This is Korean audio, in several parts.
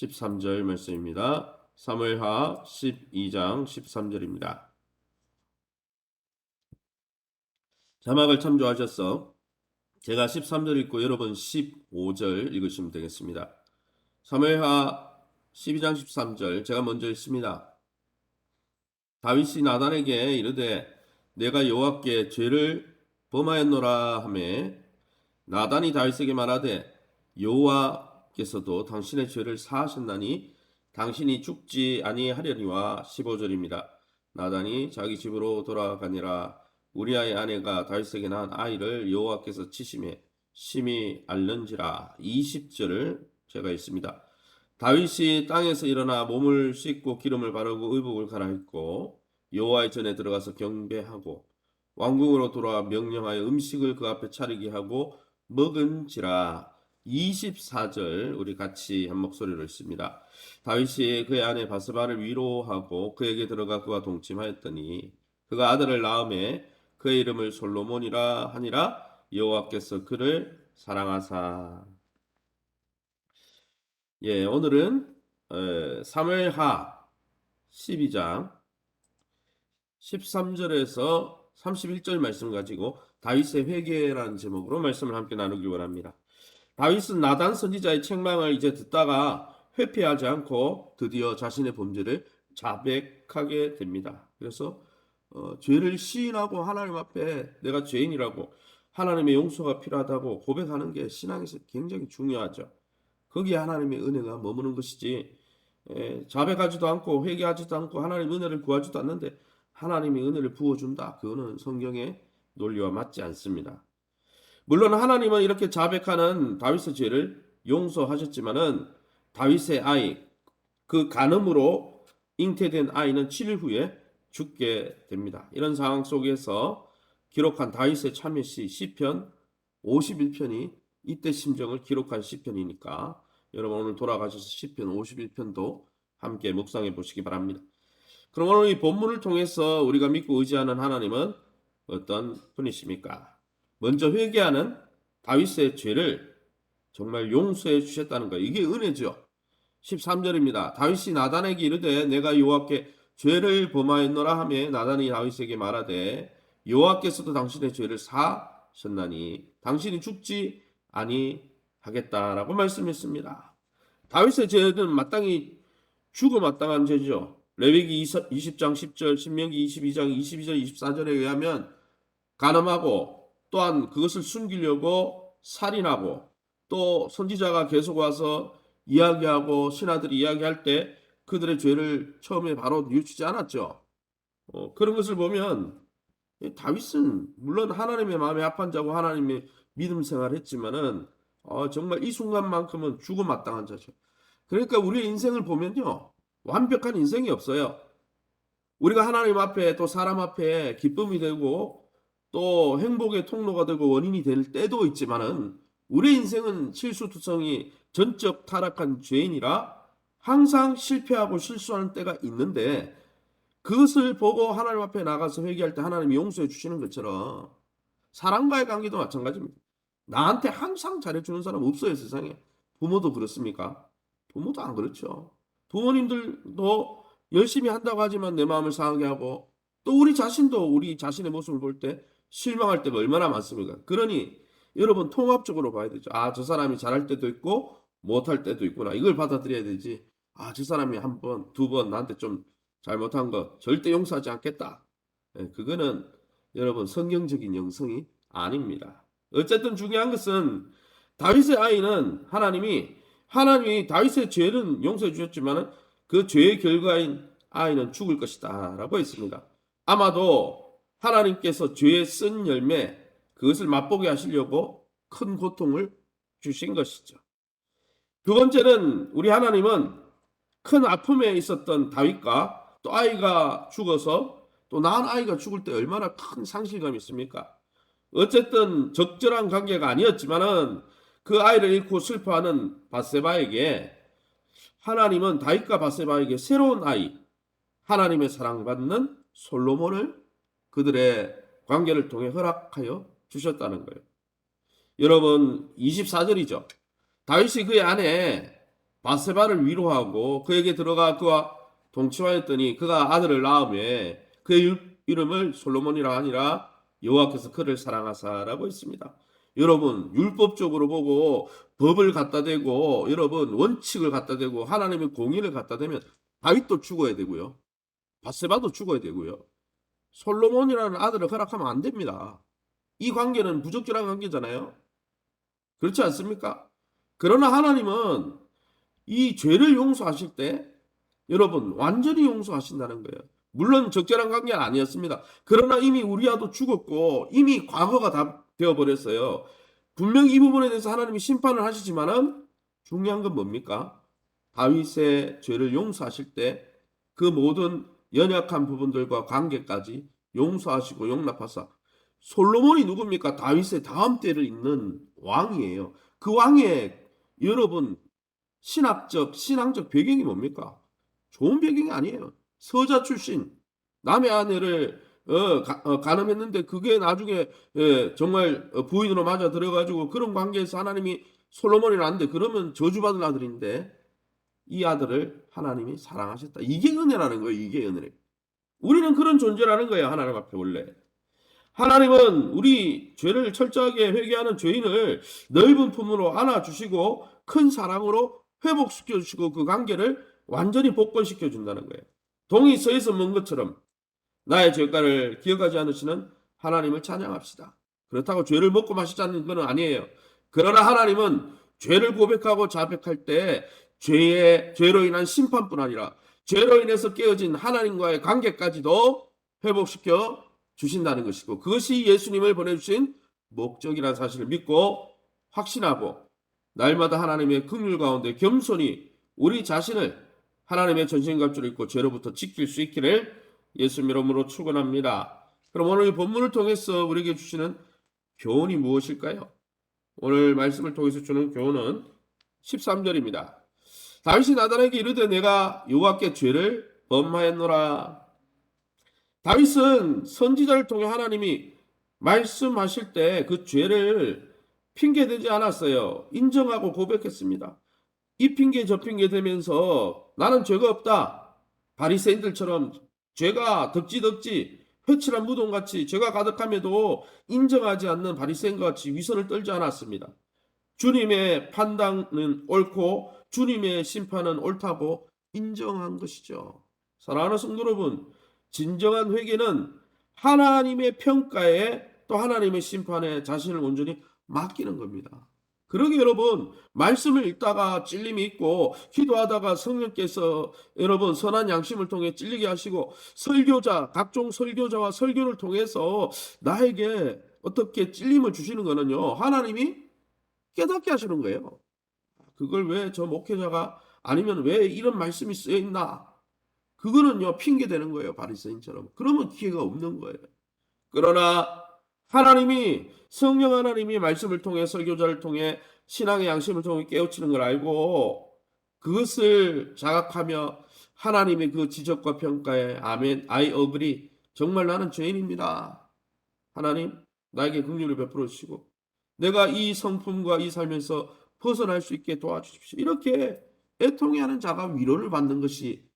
13절 말씀입니다. 사무엘하 12장 13절입니다. 자막을 참조하셔서 제가 13절 읽고 여러분 15절 읽으시면 되겠습니다. 사무엘하 12장 13절 제가 먼저 읽습니다. 다윗이 나단에게 이르되 내가 여호와께 죄를 범하였노라 하매 나단이 다윗에게 말하되 여호와께서도 당신의 죄를 사하셨나니 당신이 죽지 아니하려니와. 15절입니다. 나단이 자기 집으로 돌아가니라. 우리아의 아내가 다윗에게 낳은 아이를 여호와께서 치심에 심히 앓는지라. 20절을 제가 읽습니다. 다윗이 땅에서 일어나 몸을 씻고 기름을 바르고 의복을 갈아입고 여호와의 전에 들어가서 경배하고 왕궁으로 돌아와 명령하여 음식을 그 앞에 차리게 하고 먹은지라. 24절 우리 같이 한 목소리로 읽습니다. 다윗이 그의 아내 바스바를 위로하고 그에게 들어가 그와 동침하였더니 그가 아들을 낳음에 그의 이름을 솔로몬이라 하니라. 여호와께서 그를 사랑하사. 오늘은 사무엘하 12장 13절에서 31절 말씀 가지고 다윗의 회개라는 제목으로 말씀을 함께 나누기 원합니다. 다윗은 나단 선지자의 책망을 이제 듣다가 회피하지 않고 드디어 자신의 범죄를 자백하게 됩니다. 그래서 죄를 시인하고 하나님 앞에 내가 죄인이라고 하나님의 용서가 필요하다고 고백하는 게 신앙에서 굉장히 중요하죠. 거기에 하나님의 은혜가 머무는 것이지 자백하지도 않고 회개하지도 않고 하나님의 은혜를 구하지도 않는데 하나님의 은혜를 부어준다. 그거는 성경의 논리와 맞지 않습니다. 물론 하나님은 이렇게 자백하는 다윗의 죄를 용서하셨지만은 다윗의 아이, 그 간음으로 잉태된 아이는 7일 후에 죽게 됩니다. 이런 상황 속에서 기록한 다윗의 참회시 시편 51편이 이때 심정을 기록한 시편이니까 여러분 오늘 돌아가셔서 시편 51편도 함께 묵상해 보시기 바랍니다. 그럼 오늘 이 본문을 통해서 우리가 믿고 의지하는 하나님은 어떤 분이십니까? 먼저 회개하는 다윗의 죄를 정말 용서해 주셨다는 거, 이게 은혜죠. 13절입니다. 다윗이 나단에게 이르되 내가 여호와께 죄를 범하였노라 하며 나단이 다윗에게 말하되 여호와께서도 당신의 죄를 사하셨나니 당신이 죽지 아니하겠다라고 말씀했습니다. 다윗의 죄는 마땅히 죽어마땅한 죄죠. 레위기 20장 10절, 신명기 22장 22절 24절에 의하면 간음하고 또한 그것을 숨기려고 살인하고 또 선지자가 계속 와서 이야기하고 신하들이 이야기할 때 그들의 죄를 처음에 바로 뉘우치지 않았죠. 그런 것을 보면 다윗은 물론 하나님의 마음에 합한 자고 하나님의 믿음 생활을 했지만은 정말 이 순간만큼은 죽어마땅한 자죠. 그러니까 우리의 인생을 보면요, 완벽한 인생이 없어요. 우리가 하나님 앞에 또 사람 앞에 기쁨이 되고 또 행복의 통로가 되고 원인이 될 때도 있지만은 우리 인생은 실수투성이 전적 타락한 죄인이라 항상 실패하고 실수하는 때가 있는데 그것을 보고 하나님 앞에 나가서 회개할 때 하나님이 용서해 주시는 것처럼 사람과의 관계도 마찬가지입니다. 나한테 항상 잘해주는 사람 없어요, 세상에. 부모도 그렇습니까? 부모도 안 그렇죠. 부모님들도 열심히 한다고 하지만 내 마음을 상하게 하고 또 우리 자신도 우리 자신의 모습을 볼 때 실망할 때가 얼마나 많습니까? 그러니 여러분 통합적으로 봐야 되죠. 저 사람이 잘할 때도 있고 못할 때도 있구나. 이걸 받아들여야 되지. 저 사람이 한 번, 두 번 나한테 좀 잘못한 거 절대 용서하지 않겠다. 그거는 여러분 성경적인 영성이 아닙니다. 어쨌든 중요한 것은 다윗의 아이는 하나님이 다윗의 죄는 용서해 주셨지만 그 죄의 결과인 아이는 죽을 것이다 라고 했습니다. 아마도 하나님께서 죄의 쓴 열매 그것을 맛보게 하시려고 큰 고통을 주신 것이죠. 두 번째는 우리 하나님은 큰 아픔에 있었던 다윗과 또 아이가 죽어서 또 낳은 아이가 죽을 때 얼마나 큰 상실감이 있습니까? 어쨌든 적절한 관계가 아니었지만은 그 아이를 잃고 슬퍼하는 바세바에게 하나님은 다윗과 바세바에게 새로운 아이, 하나님의 사랑받는 솔로몬을 그들의 관계를 통해 허락하여 주셨다는 거예요. 여러분 24절이죠. 다윗이 그의 아내 바세바를 위로하고 그에게 들어가 그와 동침하였더니 그가 아들을 낳음에 그의 이름을 솔로몬이라 하니라. 여호와께서 그를 사랑하사라고 했습니다. 여러분, 율법적으로 보고 법을 갖다 대고 여러분 원칙을 갖다 대고 하나님의 공의를 갖다 대면 다윗도 죽어야 되고요. 바세바도 죽어야 되고요. 솔로몬이라는 아들을 허락하면 안 됩니다. 이 관계는 부적절한 관계잖아요. 그렇지 않습니까? 그러나 하나님은 이 죄를 용서하실 때 여러분 완전히 용서하신다는 거예요. 물론 적절한 관계는 아니었습니다. 그러나 이미 우리아도 죽었고 이미 과거가 다 되어버렸어요. 분명히 이 부분에 대해서 하나님이 심판을 하시지만은 중요한 건 뭡니까? 다윗의 죄를 용서하실 때 그 모든 연약한 부분들과 관계까지 용서하시고 용납하사 솔로몬이 누굽니까? 다윗의 다음 때를 잇는 왕이에요. 그 왕의 여러분 신앙적 배경이 뭡니까? 좋은 배경이 아니에요. 서자 출신 남의 아내를 간음했는데 그게 나중에 정말 부인으로 맞아 들어가지고 그런 관계에서 하나님이 솔로몬이 낳는데 그러면 저주받은 아들인데 이 아들을 하나님이 사랑하셨다. 이게 은혜라는 거예요. 이게 은혜. 우리는 그런 존재라는 거예요. 하나님 앞에 원래. 하나님은 우리 죄를 철저하게 회개하는 죄인을 넓은 품으로 안아주시고 큰 사랑으로 회복시켜 주시고 그 관계를 완전히 복권시켜 준다는 거예요. 동이 서에서 먼 것처럼 나의 죄가를 기억하지 않으시는 하나님을 찬양합시다. 그렇다고 죄를 먹고 마시자는 건 아니에요. 그러나 하나님은 죄를 고백하고 자백할 때 죄로 인한 심판뿐 아니라 죄로 인해서 깨어진 하나님과의 관계까지도 회복시켜 주신다는 것이고 그것이 예수님을 보내주신 목적이라는 사실을 믿고 확신하고 날마다 하나님의 긍휼 가운데 겸손히 우리 자신을 하나님의 전신갑주를 입고 죄로부터 지킬 수 있기를 예수 이름으로 축원합니다. 그럼 오늘 이 본문을 통해서 우리에게 주시는 교훈이 무엇일까요? 오늘 말씀을 통해서 주는 교훈은 13절입니다. 다윗이 나단에게 이르되 내가 여호와께 죄를 범하였노라. 다윗은 선지자를 통해 하나님이 말씀하실 때 그 죄를 핑계대지 않았어요. 인정하고 고백했습니다. 이 핑계 저 핑계 대면서 나는 죄가 없다. 바리새인들처럼 죄가 덕지덕지 회칠한 무덤같이 죄가 가득함에도 인정하지 않는 바리새인과 같이 위선을 떨지 않았습니다. 주님의 판단은 옳고 주님의 심판은 옳다고 인정한 것이죠. 사랑하는 성도 여러분, 진정한 회개는 하나님의 평가에 또 하나님의 심판에 자신을 온전히 맡기는 겁니다. 그러게 여러분 말씀을 읽다가 찔림이 있고 기도하다가 성령께서 여러분 선한 양심을 통해 찔리게 하시고 설교자 각종 설교자와 설교를 통해서 나에게 어떻게 찔림을 주시는 거는요 하나님이 깨닫게 하시는 거예요. 그걸 왜 저 목회자가 아니면 왜 이런 말씀이 쓰여 있나? 그거는요 핑계 대는 거예요. 바리새인처럼. 그러면 기회가 없는 거예요. 그러나 하나님이 성령 하나님이 말씀을 통해 설교자를 통해 신앙의 양심을 통해 깨우치는 걸 알고 그것을 자각하며 하나님의 그 지적과 평가에 아멘, I agree. 정말 나는 죄인입니다. 하나님 나에게 긍휼을 베풀어 주시고 내가 이 성품과 이 삶에서 벗어날 수 있게 도와주십시오. 이렇게 애통해하는 자가 위로를 받는 것이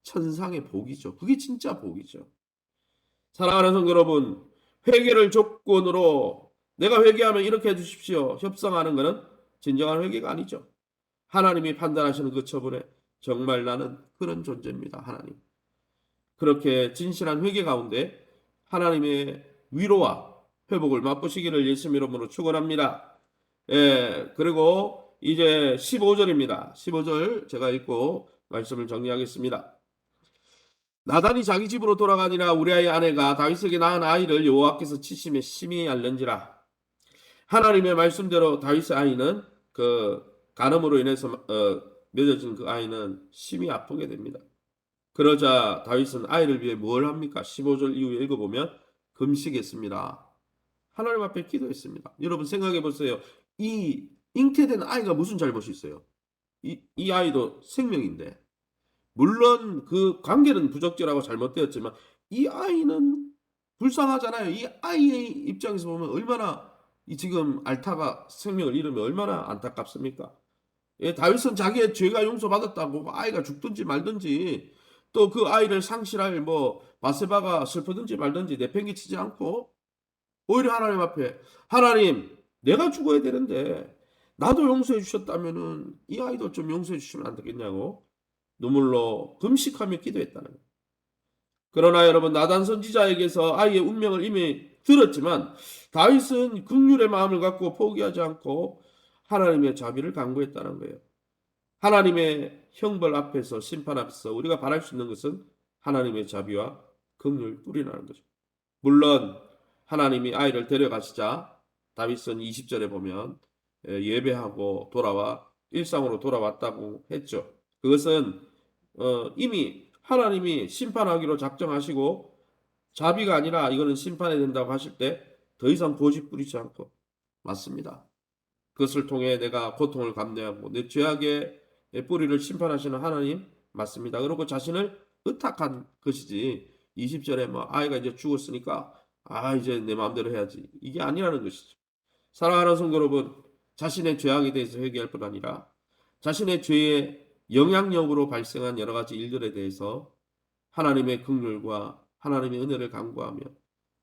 천상의 복이죠. 그게 진짜 복이죠. 사랑하는 성도 여러분, 회개를 조건으로 내가 회개하면 이렇게 해주십시오. 협상하는 것은 진정한 회개가 아니죠. 하나님이 판단하시는 그 처분에 정말 나는 그런 존재입니다. 하나님. 그렇게 진실한 회개 가운데 하나님의 위로와 회복을 맛보시기를 예수 이름으로 축원합니다. 그리고 이제 15절입니다. 15절 제가 읽고 말씀을 정리하겠습니다. 나단이 자기 집으로 돌아가니라 우리아의 아내가 다윗에게 낳은 아이를 여호와께서 치심에 심히 앓는지라. 하나님의 말씀대로 다윗의 아이는 그 간음으로 인해서 맺어진 그 아이는 심히 아프게 됩니다. 그러자 다윗은 아이를 위해 뭘 합니까? 15절 이후에 읽어보면 금식했습니다. 하나님 앞에 기도했습니다. 여러분 생각해 보세요. 이 잉태된 아이가 무슨 잘못이 있어요? 이 아이도 생명인데 물론 그 관계는 부적절하고 잘못되었지만 이 아이는 불쌍하잖아요. 이 아이의 입장에서 보면 얼마나 이 지금 알타가 생명을 잃으면 얼마나 안타깝습니까? 예, 다윗은 자기의 죄가 용서받았다고 아이가 죽든지 말든지 또 그 아이를 상실할 뭐 바세바가 슬프든지 말든지 내팽개치지 않고 오히려 하나님 앞에 하나님 내가 죽어야 되는데 나도 용서해 주셨다면은 이 아이도 좀 용서해 주시면 안 되겠냐고 눈물로 금식하며 기도했다는 거예요. 그러나 여러분 나단 선지자에게서 아이의 운명을 이미 들었지만 다윗은 긍휼의 마음을 갖고 포기하지 않고 하나님의 자비를 간구했다는 거예요. 하나님의 형벌 앞에서 심판 앞에서 우리가 바랄 수 있는 것은 하나님의 자비와 긍휼 뿐이라는 거죠. 물론 하나님이 아이를 데려가시자 다윗은 20절에 보면 예배하고 돌아와 일상으로 돌아왔다고 했죠. 그것은 이미 하나님이 심판하기로 작정하시고 자비가 아니라 이거는 심판해야 된다고 하실 때 더 이상 고집 부리지 않고 맞습니다. 그것을 통해 내가 고통을 감내하고 내 죄악의 뿌리를 심판하시는 하나님 맞습니다. 그리고 자신을 의탁한 것이지 20절에 뭐 아이가 이제 죽었으니까 이제 내 마음대로 해야지 이게 아니라는 것이죠. 사랑하는 성도 여러분, 자신의 죄악에 대해서 회개할 뿐 아니라 자신의 죄의 영향력으로 발생한 여러 가지 일들에 대해서 하나님의 긍휼과 하나님의 은혜를 간구하며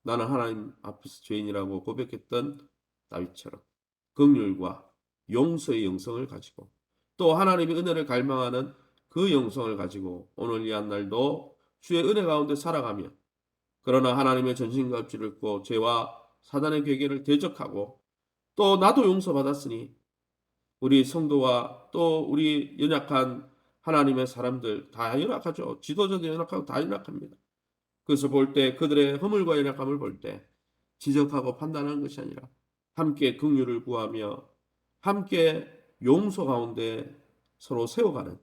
나는 하나님 앞에서 죄인이라고 고백했던 다윗처럼 긍휼과 용서의 영성을 가지고 또 하나님의 은혜를 갈망하는 그 영성을 가지고 오늘 이 한 날도 주의 은혜 가운데 살아가며 그러나 하나님의 전신과 입지를 입고 죄와 사단의 괴계를 대적하고 또 나도 용서받았으니 우리 성도와 또 우리 연약한 하나님의 사람들 다 연약하죠. 지도자도 연약하고 다 연약합니다. 그래서 볼 때 그들의 허물과 연약함을 볼 때 지적하고 판단하는 것이 아니라 함께 긍휼을 구하며 함께 용서 가운데 서로 세워가는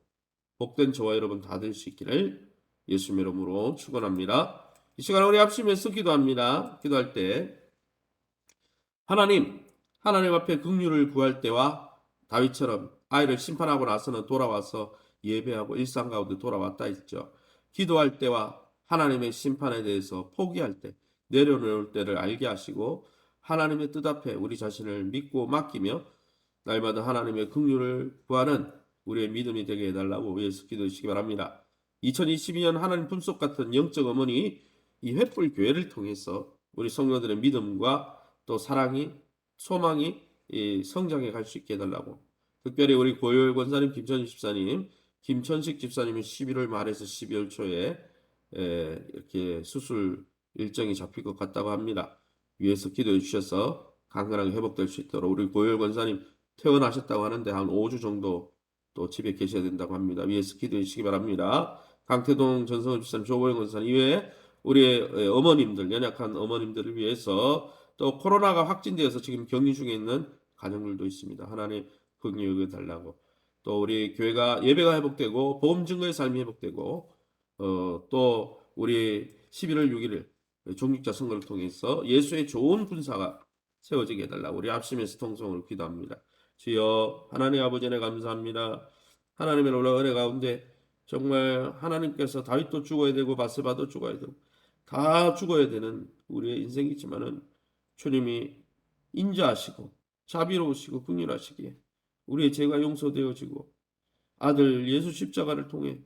복된 저와 여러분 다 될 수 있기를 예수님 이름으로 축원합니다. 이 시간 우리 합심해서 기도합니다. 기도할 때 하나님 앞에 긍휼을 구할 때와 다윗처럼 아이를 심판하고 나서는 돌아와서 예배하고 일상 가운데 돌아왔다 했죠. 기도할 때와 하나님의 심판에 대해서 포기할 때, 내려놓을 때를 알게 하시고 하나님의 뜻 앞에 우리 자신을 믿고 맡기며 날마다 하나님의 긍휼을 구하는 우리의 믿음이 되게 해달라고 위해서 기도하시기 바랍니다. 2022년 하나님 품속 같은 영적 어머니 이 횃불 교회를 통해서 우리 성도들의 믿음과 또 사랑이 소망이 성장해 갈 수 있게 해달라고 특별히 우리 고요일 권사님 김천식 집사님 김천식 집사님이 11월 말에서 12월 초에 이렇게 수술 일정이 잡힐 것 같다고 합니다. 위에서 기도해 주셔서 건강하게 회복될 수 있도록 우리 고요일 권사님 퇴원하셨다고 하는데 한 5주 정도 또 집에 계셔야 된다고 합니다. 위에서 기도해 주시기 바랍니다. 강태동 전성훈 집사님 조보영 권사님 이외에 우리의 어머님들 연약한 어머님들을 위해서 또 코로나가 확진되어서 지금 격리 중에 있는 가정들도 있습니다. 하나님 긍휼히 달라고 또 우리 교회가 예배가 회복되고 보험 증거의 삶이 회복되고 또 우리 11월 6일 종직자 선거를 통해서 예수의 좋은 군사가 세워지게 해달라고 우리 합심해서 통성으로 기도합니다. 주여 하나님 아버지 네 감사합니다. 하나님의 놀라운 은혜 가운데 정말 하나님께서 다윗도 죽어야 되고 바세바도 죽어야 되고 다 죽어야 되는 우리의 인생이지만은 주님이 인자하시고 자비로우시고 긍휼하시기에 우리의 죄가 용서되어지고 아들 예수 십자가를 통해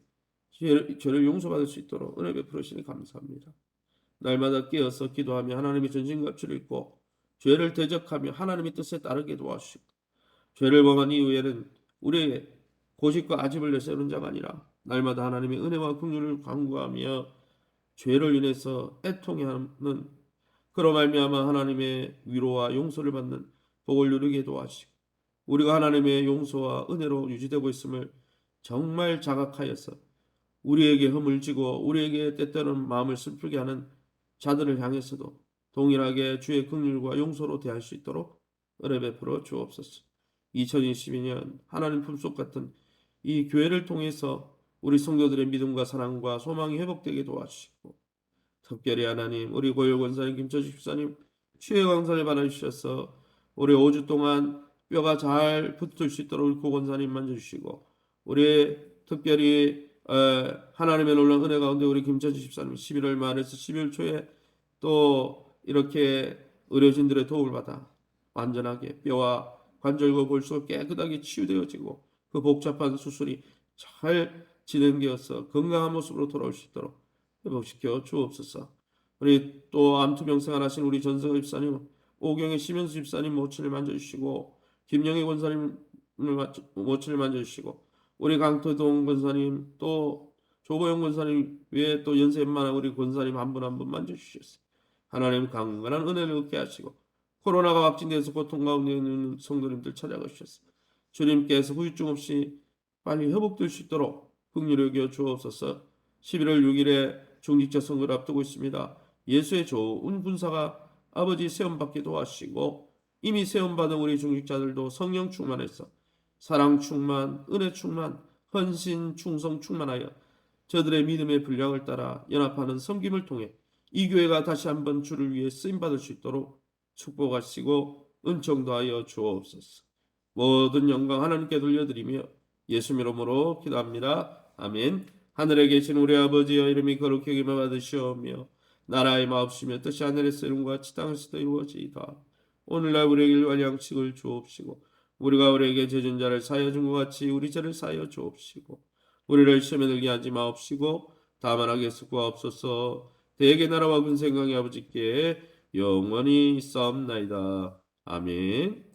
죄를 용서받을 수 있도록 은혜 베풀으시니 감사합니다. 날마다 깨어서 기도하며 하나님의 전신갑주를 입고 죄를 대적하며 하나님의 뜻에 따르게 도와주시고 죄를 범한 이후에는 우리의 고집과 아집을 내세우는 자가 아니라 날마다 하나님의 은혜와 긍휼을 간구하며 죄를 인해서 애통해하는 그로 말미암아 하나님의 위로와 용서를 받는 복을 누리게 도와주시고 우리가 하나님의 용서와 은혜로 유지되고 있음을 정말 자각하여서 우리에게 허물 지고 우리에게 때때로는 마음을 슬프게 하는 자들을 향해서도 동일하게 주의 긍휼과 용서로 대할 수 있도록 은혜 베풀어 주옵소서. 2022년 하나님 품속 같은 이 교회를 통해서 우리 성도들의 믿음과 사랑과 소망이 회복되게 도와주시고 특별히 하나님 우리 고요 권사님 김철식 집사님 치유 강산을 받아주셔서 올해 5주 동안 뼈가 잘 붙을 수 있도록 우리 고 권사님 만져주시고 우리 특별히 하나님의 놀라운 은혜 가운데 우리 김철식 집사님 11월 말에서 12월 초에 또 이렇게 의료진들의 도움을 받아 완전하게 뼈와 관절과 골수가 깨끗하게 치유되어지고 그 복잡한 수술이 잘 진행되어서 건강한 모습으로 돌아올 수 있도록 회복시켜 주옵소서. 우리 또 암투병 생활하신 우리 전성호 집사님, 오경의 심현수 집사님 모친을 만져주시고, 김영희 권사님 모친을 만져주시고, 우리 강토동 권사님, 또 조보영 권사님 외에 또 연세 웬만한 우리 권사님 한 분 한 분 만져주셨어요. 하나님 강건한 은혜를 얻게 하시고, 코로나가 확진돼서 고통 가운데 있는 성도님들 찾아가주셨어요. 주님께서 후유증 없이 빨리 회복될 수 있도록 긍휼히 여겨 주옵소서. 11월 6일에 중직자 선거를 앞두고 있습니다. 예수의 좋은 군사가 아버지 세움받기도 하시고, 이미 세움받은 우리 중직자들도 성령 충만해서 사랑 충만, 은혜 충만, 헌신, 충성 충만하여 저들의 믿음의 분량을 따라 연합하는 섬김을 통해 이 교회가 다시 한번 주를 위해 쓰임받을 수 있도록 축복하시고 은총도 하여 주옵소서. 모든 영광 하나님께 돌려드리며 예수 이름으로 기도합니다. 아멘. 하늘에 계신 우리 아버지여, 이름이 거룩히 여김을 받으시오며 나라의 마옵시며 뜻이 하늘에서 이룬 것 같이 땅에서도 이루어지이다. 오늘날 우리에게 일용할 양식을 주옵시고, 우리가 우리에게 죄진 자를 사하여 준 것 같이 우리 죄를 사하여 주옵시고, 우리를 시험에 들게 하지 마옵시고 다만 악에서 구하옵소서. 대개 나라와 근생강의 아버지께 영원히 있사옵나이다. 아멘.